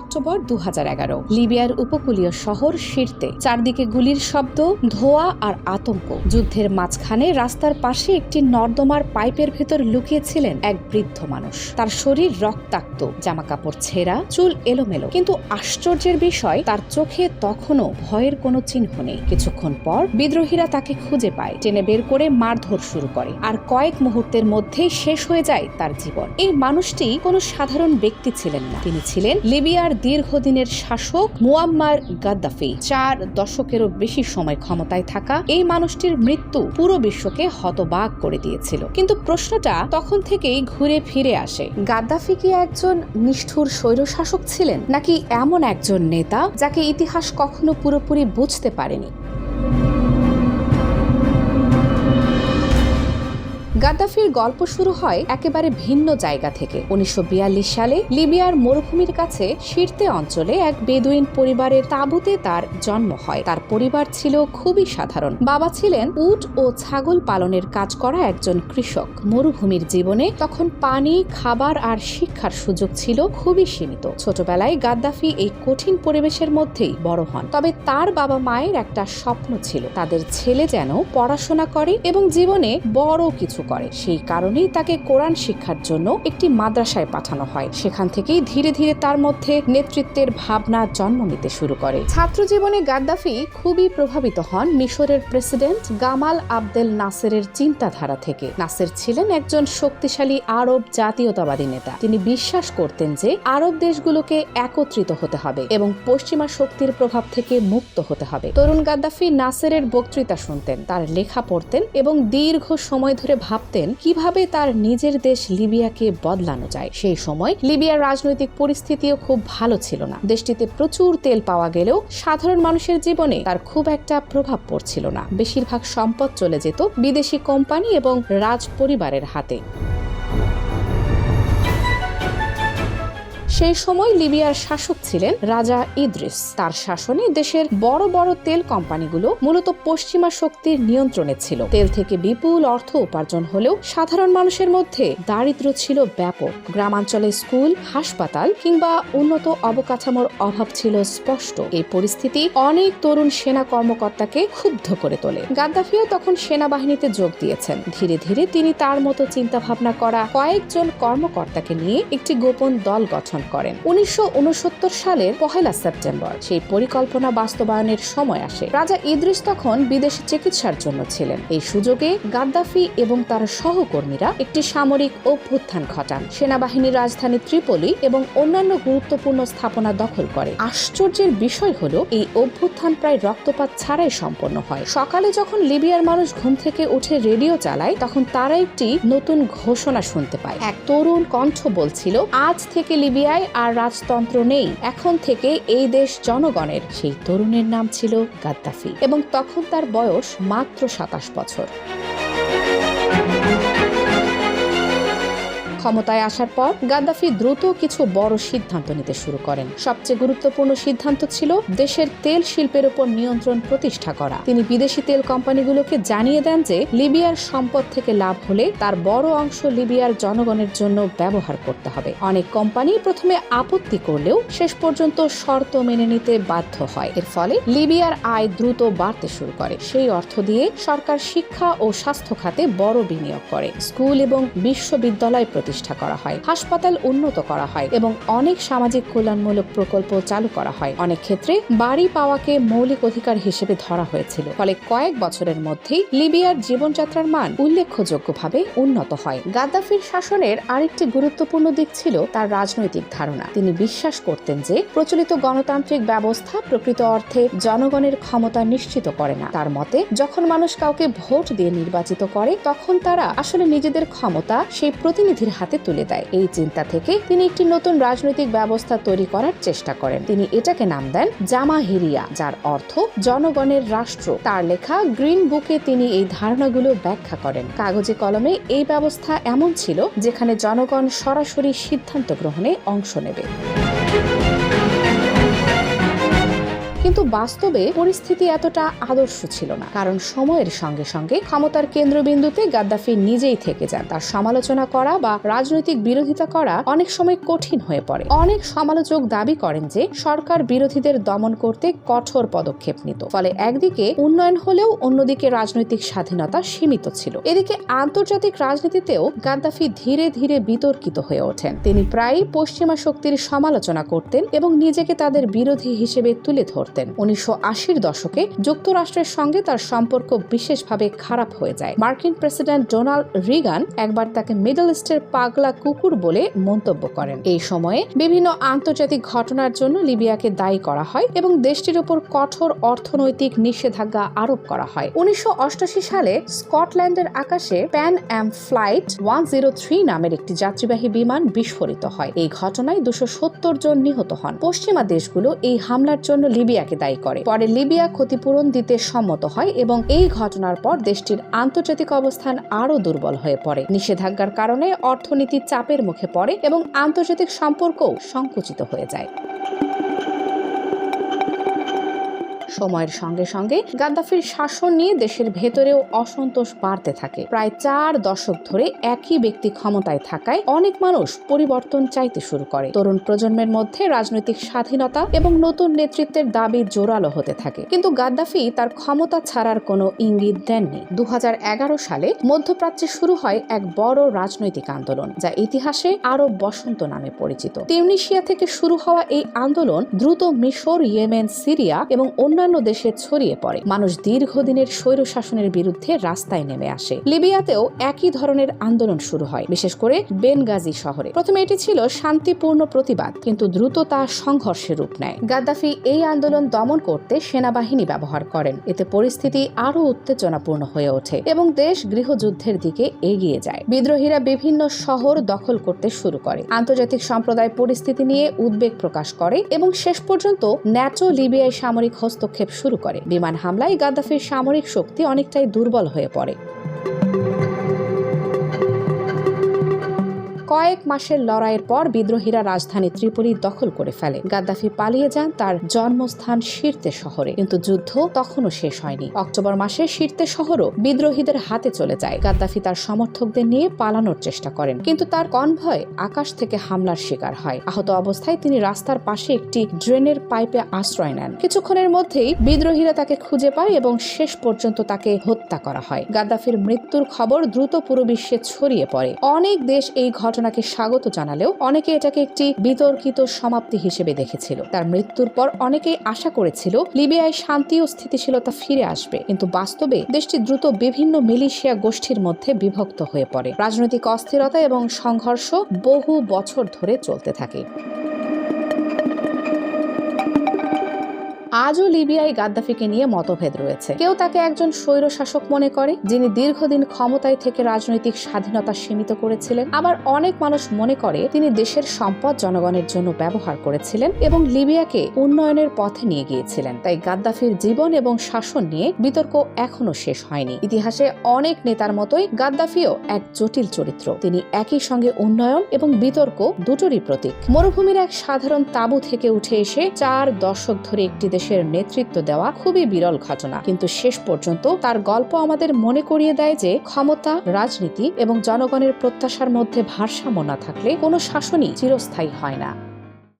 October 2011 লিবিয়ার উপকূলীয় শহর সিরতে, চারদিকে গুলির শব্দ, ধোঁয়া আর আতঙ্ক। যুদ্ধের মাঝখানে রাস্তার পাশে একটি নর্দমার পাইপের ভেতর লুকিয়েছিলেন এক বৃদ্ধ মানুষ। তার শরীর রক্তাক্ত, জামাকাপড় ছেঁড়া, চুল এলোমেলো, কিন্তু আশ্চর্যের বিষয় তার চোখে তখনও ভয়ের কোনো চিহ্ন নেই। কিছুক্ষণ পর বিদ্রোহীরা তাকে খুঁজে পায়, টেনে বের করে মারধর শুরু করে, আর কয়েক মুহূর্তের মধ্যেই শেষ হয়ে যায় তার জীবন। এই মানুষটি কোনো সাধারণ ব্যক্তি ছিলেন না, তিনি ছিলেন লিবিয়ার দীর্ঘদিনের শাসক মুয়াম্মার গাদ্দাফি। 4 দশকেরও বেশি সময় ক্ষমতায় থাকা এই মানুষটির মৃত্যু পুরো বিশ্বকে হতবাক করে দিয়েছিল। কিন্তু প্রশ্নটা তখন থেকেই ঘুরে ফিরে আসে, গাদ্দাফি কি একজন নিষ্ঠুর স্বৈরশাসক ছিলেন, নাকি এমন একজন নেতা যাকে ইতিহাস কখনো পুরোপুরি বুঝতে পারেনি? গাদ্দাফির গল্প শুরু হয় একেবারে ভিন্ন জায়গা থেকে। 1942 সালে লিবিয়ার মরুভূমির কাছে সিরতে অঞ্চলে এক বেদুইন পরিবারের তাঁবুতে তার জন্ম হয়। তার পরিবার ছিল খুবই সাধারণ। বাবা ছিলেন উট ও ছাগল পালনের কাজ করা একজন কৃষক। মরুভূমির জীবনে তখন পানি, খাবার আর শিক্ষার সুযোগ ছিল খুবই সীমিত। ছোটবেলায় গাদ্দাফি এই কঠিন পরিবেশের মধ্যেই বড় হন। তবে তার বাবা মায়ের একটা স্বপ্ন ছিল, তাদের ছেলে যেন পড়াশোনা করে এবং জীবনে বড় কিছু করে। সেই কারণেই তাকে কোরআন শিক্ষার জন্য একটি মাদ্রাসায় পাঠানো হয়। সেখান থেকেই ধীরে ধীরে তার মধ্যে নেতৃত্বের ভাবনা জন্ম নিতে শুরু করে। ছাত্র জীবনে গাদ্দাফি খুবই প্রভাবিত হন মিশরের প্রেসিডেন্ট গামাল আবদেল নাসেরের চিন্তাধারা থেকে। নাসের ছিলেন একজন শক্তিশালী আরব জাতীয়তাবাদী নেতা। তিনি বিশ্বাস করতেন যে আরব দেশগুলোকে একত্রিত হতে হবে এবং পশ্চিমা শক্তির প্রভাব থেকে মুক্ত হতে হবে। তরুণ গাদ্দাফি নাসেরের বক্তৃতা শুনতেন, তার লেখা পড়তেন এবং দীর্ঘ সময় ধরে ভাবতেন কিভাবে তার নিজের দেশ লিবিয়াকে বদলানো যায়। সেই সময় লিবিয়ার রাজনৈতিক পরিস্থিতিও খুব ভালো ছিল না। দেশটিতে প্রচুর তেল পাওয়া গেলেও সাধারণ মানুষের জীবনে তার খুব একটা প্রভাব পড়ছিল না। বেশিরভাগ সম্পদ চলে যেত বিদেশি কোম্পানি এবং রাজ পরিবারের হাতে। সেই সময় লিবিয়ার শাসক ছিলেন রাজা ইদ্রিস। তার শাসনে দেশের বড় বড় তেল কোম্পানিগুলো মূলত পশ্চিমা শক্তির নিয়ন্ত্রণে ছিল। তেল থেকে বিপুল অর্থ উপার্জন হলেও সাধারণ মানুষের মধ্যে দারিদ্র্য ছিল ব্যাপক। গ্রামাঞ্চলে স্কুল, হাসপাতাল কিংবা উন্নত অবকাঠামোর অভাব ছিল স্পষ্ট। এই পরিস্থিতি অনেক তরুণ সেনা কর্মকর্তাকে ক্ষুব্ধ করে তোলে। গাদ্দাফিও তখন সেনাবাহিনীতে যোগ দিয়েছেন। ধীরে ধীরে তিনি তার মতো চিন্তাভাবনা করা কয়েকজন কর্মকর্তাকে নিয়ে একটি গোপন দল গঠন করেন। 1969 সালের 1 সেপ্টেম্বর সেই পরিকল্পনা বাস্তবায়নের সময় আসে। রাজা ইদ্রিস তখন বিদেশে চিকিৎসার জন্য ছিলেন। এই সুযোগে গাদ্দাফি এবং তার সহকর্মীরা একটি সামরিক অভ্যুত্থান ঘটান। সেনাবাহিনীর রাজধানী ত্রিপোলি এবং অন্যান্য গুরুত্বপূর্ণ স্থাপনা দখল করে। আশ্চর্যের বিষয় হলো এই অভ্যুত্থান প্রায় রক্তপাত ছাড়াই সম্পন্ন হয়। সকালে যখন লিবিয়ার মানুষ ঘুম থেকে উঠে রেডিও চালায়, তখন তারা একটি নতুন ঘোষণা শুনতে পায়। এক তরুণ কণ্ঠ বলছিল, আজ থেকে লিবিয়ায় আর রাজতন্ত্র নেই, এখন থেকে এই দেশ জনগণের। সেই তরুণের নাম ছিল গাদ্দাফি এবং তখন তার বয়স মাত্র 27 বছর। ক্ষমতায় আসার পর গাদ্দাফি দ্রুত কিছু বড় সিদ্ধান্ত নিতে শুরু করেন। সবচেয়ে গুরুত্বপূর্ণ সিদ্ধান্ত ছিল দেশের তেল শিল্পের উপর নিয়ন্ত্রণ প্রতিষ্ঠা করা। তিনি বিদেশি তেল কোম্পানিগুলোকে জানিয়ে দেন যে লিবিয়ার সম্পদ থেকে লাভ হলে তার বড় অংশ লিবিয়ার জনগণের জন্য ব্যবহার করতে হবে। অনেক কোম্পানি প্রথমে আপত্তি করলেও শেষ পর্যন্ত শর্ত মেনে নিতে বাধ্য হয়। এর ফলে লিবিয়ার আয় দ্রুত বাড়তে শুরু করে। সেই অর্থ দিয়ে সরকার শিক্ষা ও স্বাস্থ্য খাতে বড় বিনিয়োগ করে। স্কুল এবং বিশ্ববিদ্যালয় প্রতিষ্ঠা করা হয়, হাসপাতাল উন্নত করা হয় এবং অনেক সামাজিক কল্যাণমূলক প্রকল্প চালু করা হয়। অনেক ক্ষেত্রে বাড়ি পাওয়াকে মৌলিক অধিকার হিসেবে ধরা হয়েছিল। ফলে কয়েক বছরের মধ্যেই লিবিয়ার জীবনযাত্রার মান উল্লেখযোগ্যভাবে উন্নত হয়। গাদ্দাফির শাসনের আরেকটি গুরুত্বপূর্ণ দিক ছিল তার রাজনৈতিক ধারণা। তিনি বিশ্বাস করতেন যে প্রচলিত গণতান্ত্রিক ব্যবস্থা প্রকৃত অর্থে জনগণের ক্ষমতা নিশ্চিত করে না। তার মতে, যখন মানুষ কাউকে ভোট দিয়ে নির্বাচিত করে, তখন তারা আসলে নিজেদের ক্ষমতা সেই প্রতিনিধির হাতে তুলে দেয়। এই চিন্তা থেকে তিনি একটি নতুন রাজনৈতিক ব্যবস্থা তৈরি করার চেষ্টা করেন। তিনি এটাকে নাম দেন জামাহিরিয়া, যার অর্থ জনগণের রাষ্ট্র। তার লেখা গ্রিন বুকে তিনি এই ধারণাগুলো ব্যাখ্যা করেন। কাগজে কলমে এই ব্যবস্থা এমন ছিল যেখানে জনগণ সরাসরি সিদ্ধান্ত গ্রহণে অংশ নেবে। কিন্তু বাস্তবে পরিস্থিতি এতটা আদর্শ ছিল না, কারণ সময়ের সঙ্গে সঙ্গে ক্ষমতার কেন্দ্রবিন্দুতে গাদ্দাফি নিজেই থেকে যান। তার সমালোচনা করা বা রাজনৈতিক বিরোধিতা করা অনেক সময় কঠিন হয়ে পড়ে। অনেক সমালোচক দাবি করেন যে সরকার বিরোধীদের দমন করতে কঠোর পদক্ষেপ নিত, ফলে একদিকে উন্নয়ন হলেও অন্যদিকে রাজনৈতিক স্বাধীনতা সীমিত ছিল। এদিকে আন্তর্জাতিক রাজনীতিতেও গাদ্দাফি ধীরে ধীরে বিতর্কিত হয়ে ওঠেন। তিনি প্রায়ই পশ্চিমা শক্তির সমালোচনা করতেন এবং নিজেকে তাদের বিরোধী হিসেবে তুলে ধরতেন। 1980-র দশকে যুক্তরাষ্ট্রের সঙ্গে তার সম্পর্ক বিশেষভাবে খারাপ হয়ে যায়। মার্কিন প্রেসিডেন্ট ডোনাল্ড রিগান একবার তাকে মিডল ইস্টের পাগলা কুকুর বলে মন্তব্য করেন। এই সময়ে বিভিন্ন আন্তর্জাতিক ঘটনার জন্য লিবিয়াকে দায়ী করা হয় এবং দেশটির উপর কঠোর অর্থনৈতিক নিষেধাজ্ঞা আরোপ করা হয়। 1988 সালে স্কটল্যান্ডের আকাশে প্যান অ্যাম ফ্লাইট 103 নামের একটি যাত্রীবাহী বিমান বিস্ফোরিত হয়। এই ঘটনায় 270 জন নিহত হন। পশ্চিমা দেশগুলো এই হামলার জন্য লিবিয়াকে দায়ী করে। পরে লিবিয়া ক্ষতিপূরণ দিতে সম্মত হয় এবং এই ঘটনার পর দেশটির আন্তর্জাতিক অবস্থান আরও দুর্বল হয়ে পড়ে। নিষেধাজ্ঞার কারণে অর্থনীতি চাপের মুখে পড়ে এবং আন্তর্জাতিক সম্পর্কও সংকুচিত হয়ে যায়। সময়ের সঙ্গে সঙ্গে গাদ্দাফির শাসন নিয়ে দেশের ভেতরেও অসন্তোষ বাড়তে থাকে। প্রায় 4 দশক ধরে একই ব্যক্তি ক্ষমতায় থাকায় অনেক মানুষ পরিবর্তন চাইতে শুরু করে। তরুণ প্রজন্মের মধ্যে রাজনৈতিক স্বাধীনতা এবং নতুন নেতৃত্বের দাবি জোরালো হতে থাকে। কিন্তু গাদ্দাফি তার ক্ষমতা ছাড়ার কোনো ইঙ্গিত দেননি। 2011 সালে মধ্যপ্রাচ্যে শুরু হয় এক বড় রাজনৈতিক আন্দোলন, যা ইতিহাসে আরব বসন্ত নামে পরিচিত। তিউনিসিয়া থেকে শুরু হওয়া এই আন্দোলন দ্রুত মিশর, ইয়েমেন, সিরিয়া এবং অন্যান্য দেশে ছড়িয়ে পড়ে। মানুষ দীর্ঘদিনের স্বৈরশাসনের বিরুদ্ধে রাস্তায় নেমে আসে। লিবিয়াতেও একই ধরনের আন্দোলন শুরু হয়, বিশেষ করে বেনগাজি শহরে। প্রথমে এটি ছিল শান্তিপূর্ণ প্রতিবাদ, কিন্তু দ্রুত তা সংঘর্ষের রূপ নেয়। গাদ্দাফি এই আন্দোলন দমন করতে সেনাবাহিনী ব্যবহার করেন। এতে পরিস্থিতি আরও উত্তেজনাপূর্ণ হয়ে ওঠে এবং দেশ গৃহযুদ্ধের দিকে এগিয়ে যায়। বিদ্রোহীরা বিভিন্ন শহর দখল করতে শুরু করে। আন্তর্জাতিক সম্প্রদায় পরিস্থিতি নিয়ে উদ্বেগ প্রকাশ করে এবং শেষ পর্যন্ত ন্যাটো লিবিয়ায় সামরিক হস্তক্ষেপ শুরু করে। বিমান হামলায় গাদ্দাফির সামরিক শক্তি অনেকটাই দুর্বল হয়ে পড়ে। কয়েক মাসের লড়াইয়ের পর বিদ্রোহীরা রাজধানী ত্রিপোলি দখল করে ফেলে। গাদ্দাফি পালিয়ে যান তার জন্মস্থান সির্তে শহরে, কিন্তু যুদ্ধ তখনও শেষ হয়নি। অক্টোবর মাসে সির্তে শহরও বিদ্রোহীদের হাতে চলে যায়। গাদ্দাফি তার সমর্থকদের নিয়ে পালানোর চেষ্টা করেন, কিন্তু তার কনভয় আকাশ থেকে হামলার শিকার হয়। আহত অবস্থায় তিনি রাস্তার পাশে একটি ড্রেনের পাইপে আশ্রয় নেন। কিছুক্ষণের মধ্যেই বিদ্রোহীরা তাকে খুঁজে পায় এবং শেষ পর্যন্ত তাকে হত্যা করা হয়। গাদ্দাফির মৃত্যুর খবর দ্রুত পুরো বিশ্বে ছড়িয়ে পড়ে। অনেক দেশ এই ঘটনাকে স্বাগত জানালেও অনেকে এটাকে একটি বিতর্কিত সমাপ্তি হিসেবে দেখেছিল। তার মৃত্যুর পর অনেকেই আশা করেছিল লিবিয়ায় শান্তি ও স্থিতিশীলতা ফিরে আসবে, কিন্তু বাস্তবে দেশটি দ্রুত বিভিন্ন মিলিশিয়া গোষ্ঠীর মধ্যে বিভক্ত হয়ে পড়ে। রাজনৈতিক অস্থিরতা এবং সংঘর্ষ বহু বছর ধরে চলতে থাকে। আজও লিবিয়ায় গাদ্দাফিকে নিয়ে মতভেদ রয়েছে। কেউ তাকে একজন স্বৈরশাসক মনে করে, যিনি দীর্ঘদিন ক্ষমতায় থেকে রাজনৈতিক স্বাধীনতা সীমিত করেছিলেন। আবার অনেক মানুষ মনে করে তিনি দেশের সম্পদ জনগণের জন্য ব্যবহার করেছিলেন এবং লিবিয়াকে উন্নয়নের পথে নিয়ে গিয়েছিলেন। তাই গাদ্দাফির জীবন এবং শাসন নিয়ে বিতর্ক এখনো শেষ হয়নি। ইতিহাসে অনেক নেতার মতোই গাদ্দাফিও এক জটিল চরিত্র। তিনি একই সঙ্গে উন্নয়ন এবং বিতর্ক দুটোরই প্রতীক। মরুভূমির এক সাধারণ তাঁবু থেকে উঠে এসে 4 দশক ধরে একটি দেশের নেতৃত্ব দেওয়া খুবই বিরল ঘটনা, কিন্তু শেষ পর্যন্ত তার গল্প আমাদের মনে করিয়ে দেয় যে ক্ষমতা, রাজনীতি এবং জনগণের প্রত্যাশার মধ্যে ভারসাম্য না থাকলে কোনো শাসনই চিরস্থায়ী হয় না।